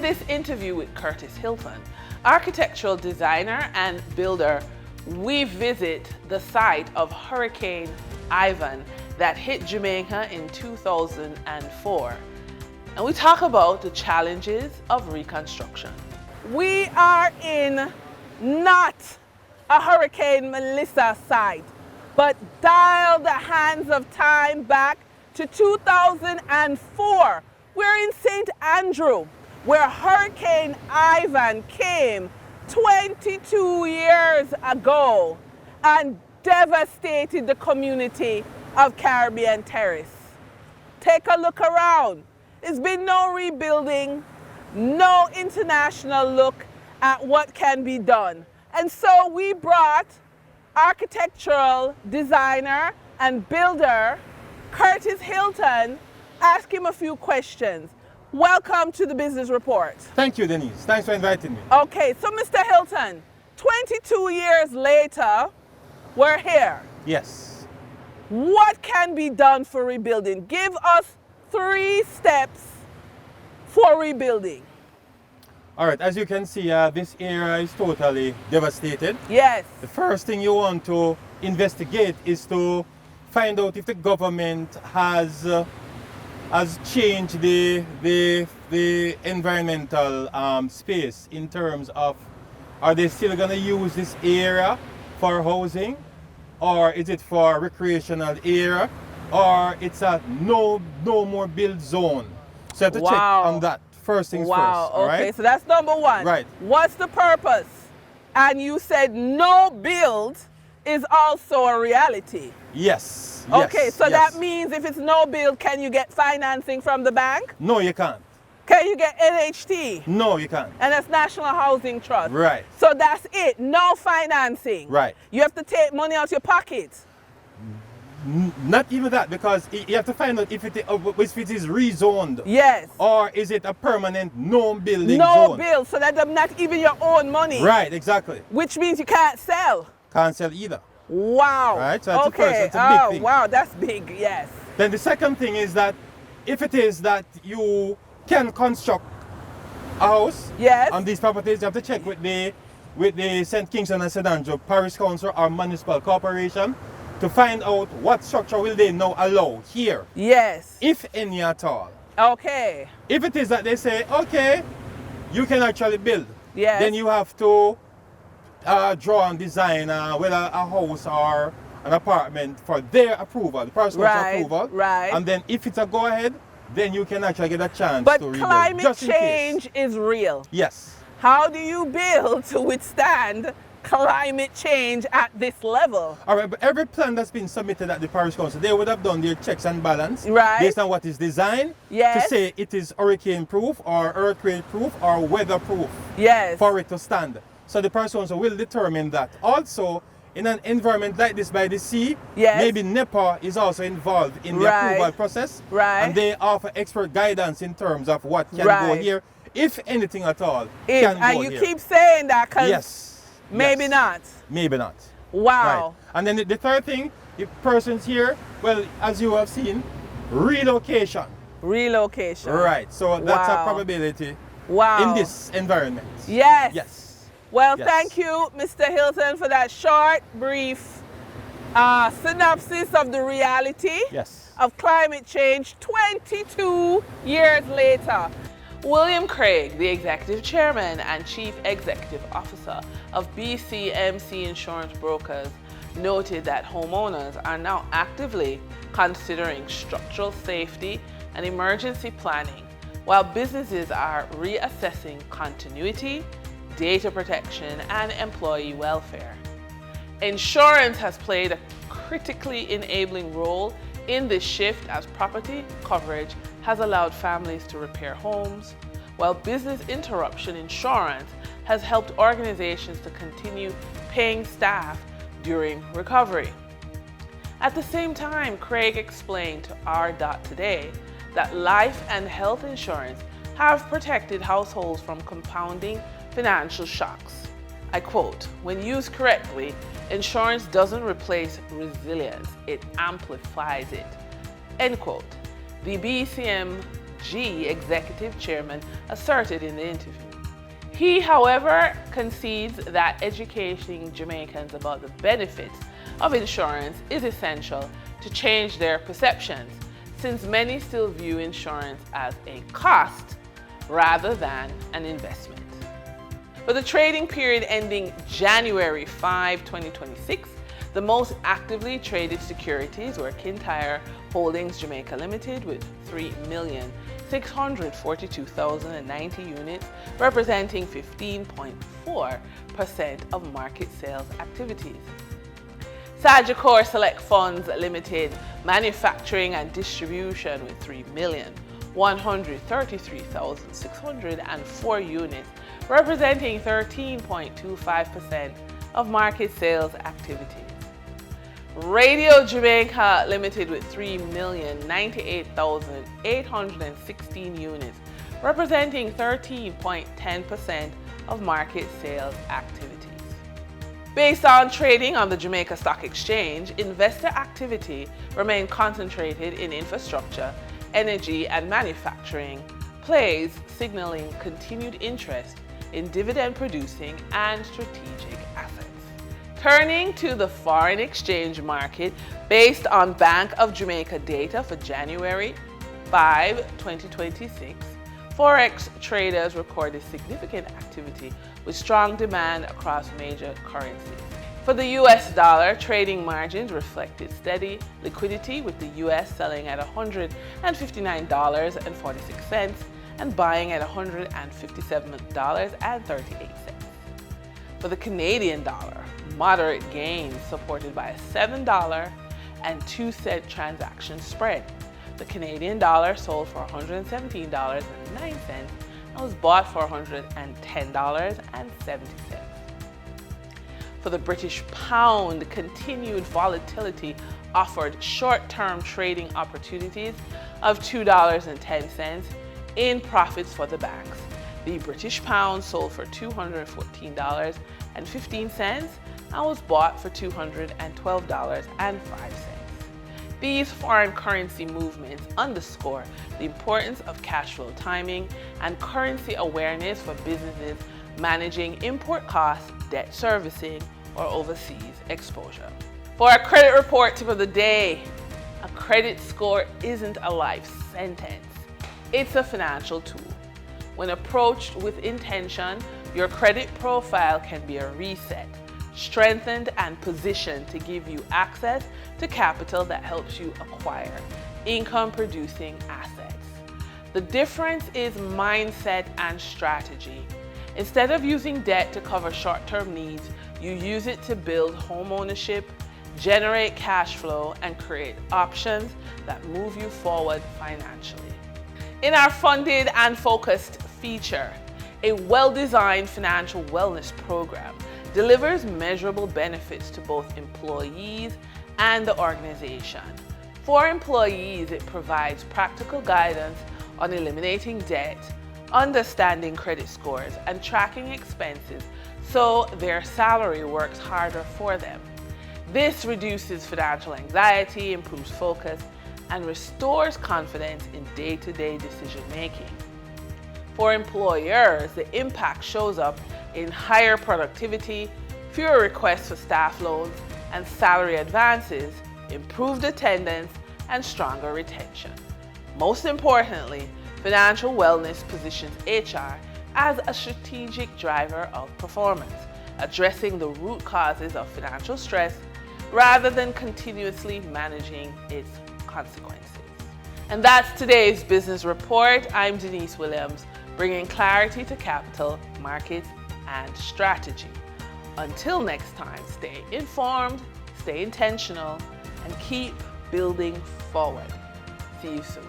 In this interview with Curtis Hilton, architectural designer and builder, we visit the site of Hurricane Ivan that hit Jamaica in 2004. And we talk about the challenges of reconstruction. We are in not a Hurricane Melissa site, but dial the hands of time back to 2004. We're in St. Andrew, where Hurricane Ivan came 22 years ago and devastated the community of Caribbean Terrace. Take a look around. There's been no rebuilding, no international look at what can be done. And so we brought architectural designer and builder Curtis Hilton, ask him a few questions. Welcome to the Business Report. Thank you, Denise. Thanks for inviting me. Okay, so Mr. Hilton, 22 years later, we're here. Yes. What can be done for rebuilding? Give us 3 steps for rebuilding. All right, as you can see, this area is totally devastated. Yes. The first thing you want to investigate is to find out if the government has changed the environmental space in terms of, are they still going to use this area for housing, or is it for recreational area, or it's a no more build zone. So you have to check on that. First things first. Okay, right? So that's number 1. Right. What's the purpose? And you said no build is also a reality. Yes. Okay, so yes. that means if it's no build, can you get financing from the bank? No, you can't. Can you get NHT? No, you can't. And that's National Housing Trust. Right. So that's it. No financing. Right. You have to take money out your pocket. Not even that, because you have to find out if it is rezoned. Yes. Or is it a permanent no building no zone? No build, so that's not even your own money. Right, exactly. Which means you can't sell. Can't sell either. Wow. Right, so that's okay. the first, that's a big thing. Wow, that's big, yes. Then the second thing is that if it is that you can construct a house on these properties, you have to check with the St. Kingston and St. Andrew Parish Council or Municipal Corporation to find out what structure will they now allow here. Yes. If any at all. Okay. If it is that they say, okay, you can actually build, then you have to draw and design whether a house or an apartment for their approval, the Parish Council approval. Right. And then if it's a go ahead, then you can actually get a chance to rebuild. But climate change is real. Yes. How do you build to withstand climate change at this level? All right, but every plan that's been submitted at the Parish Council, they would have done their checks and balance based on what is designed to say it is hurricane proof or earthquake proof or weather proof for it to stand. So the Parish Council will determine that. Also, in an environment like this by the sea, maybe NEPA is also involved in the approval process. And they offer expert guidance in terms of what can go here, if anything at all can go and you here. keep saying that because maybe not. Maybe not. Wow. Right. And then the third thing, if persons here, well, as you have seen, relocation. Relocation. Right. So that's a probability in this environment. Yes. Yes. Well, thank you, Mr. Hilton, for that short, brief synopsis of the reality of climate change 22 years later. William Craig, the Executive Chairman and Chief Executive Officer of BCMC Insurance Brokers, noted that homeowners are now actively considering structural safety and emergency planning, while businesses are reassessing continuity, data protection, and employee welfare. Insurance has played a critically enabling role in this shift as property coverage has allowed families to repair homes, while business interruption insurance has helped organizations to continue paying staff during recovery. At the same time, Craig explained to R.Today that life and health insurance have protected households from compounding financial shocks. I quote, "When used correctly, insurance doesn't replace resilience, it amplifies it." End quote. The BCM PBCJ executive chairman asserted in the interview. He, however, concedes that educating Jamaicans about the benefits of insurance is essential to change their perceptions, since many still view insurance as a cost rather than an investment. For the trading period ending January 5, 2026, the most actively traded securities were Kintyre Holdings Jamaica Limited with 3,642,090 units, representing 15.4% of market sales activities. Sagicor Select Funds Limited Manufacturing and Distribution with 3,133,604 units, representing 13.25% of market sales activities. Radio Jamaica Limited with 3,098,816 units, representing 13.10% of market sales activities. Based on trading on the Jamaica Stock Exchange, investor activity remained concentrated in infrastructure, energy, and manufacturing plays, signaling continued interest in dividend-producing and strategic assets. Turning to the foreign exchange market, based on Bank of Jamaica data for January 5, 2026, Forex traders recorded significant activity with strong demand across major currencies. For the US dollar, trading margins reflected steady liquidity, with the US selling at $159.46 and buying at $157.38. For the Canadian dollar, moderate gains supported by a $7.02 transaction spread. The Canadian dollar sold for $117.09 and was bought for $110.70. For the British pound, continued volatility offered short-term trading opportunities of $2.10 in profits for the banks. The British pound sold for $214.15 and was bought for $212.05. These foreign currency movements underscore the importance of cash flow timing and currency awareness for businesses managing import costs, debt servicing, or overseas exposure. For our credit report tip of the day, a credit score isn't a life sentence. It's a financial tool. When approached with intention, your credit profile can be a reset, strengthened and positioned to give you access to capital that helps you acquire income-producing assets. The difference is mindset and strategy. Instead of using debt to cover short-term needs, you use it to build home ownership, generate cash flow, and create options that move you forward financially. In our funded and focused feature, a well-designed financial wellness program delivers measurable benefits to both employees and the organization. For employees, it provides practical guidance on eliminating debt, understanding credit scores, and tracking expenses so their salary works harder for them. This reduces financial anxiety, improves focus, and restores confidence in day-to-day decision-making. For employers, the impact shows up in higher productivity, fewer requests for staff loans and salary advances, improved attendance, and stronger retention. Most importantly, financial wellness positions HR as a strategic driver of performance, addressing the root causes of financial stress rather than continuously managing its consequences. And that's today's business report. I'm Denise Williams, bringing clarity to capital, markets, and strategy. Until next time, stay informed, stay intentional, and keep building forward. See you soon.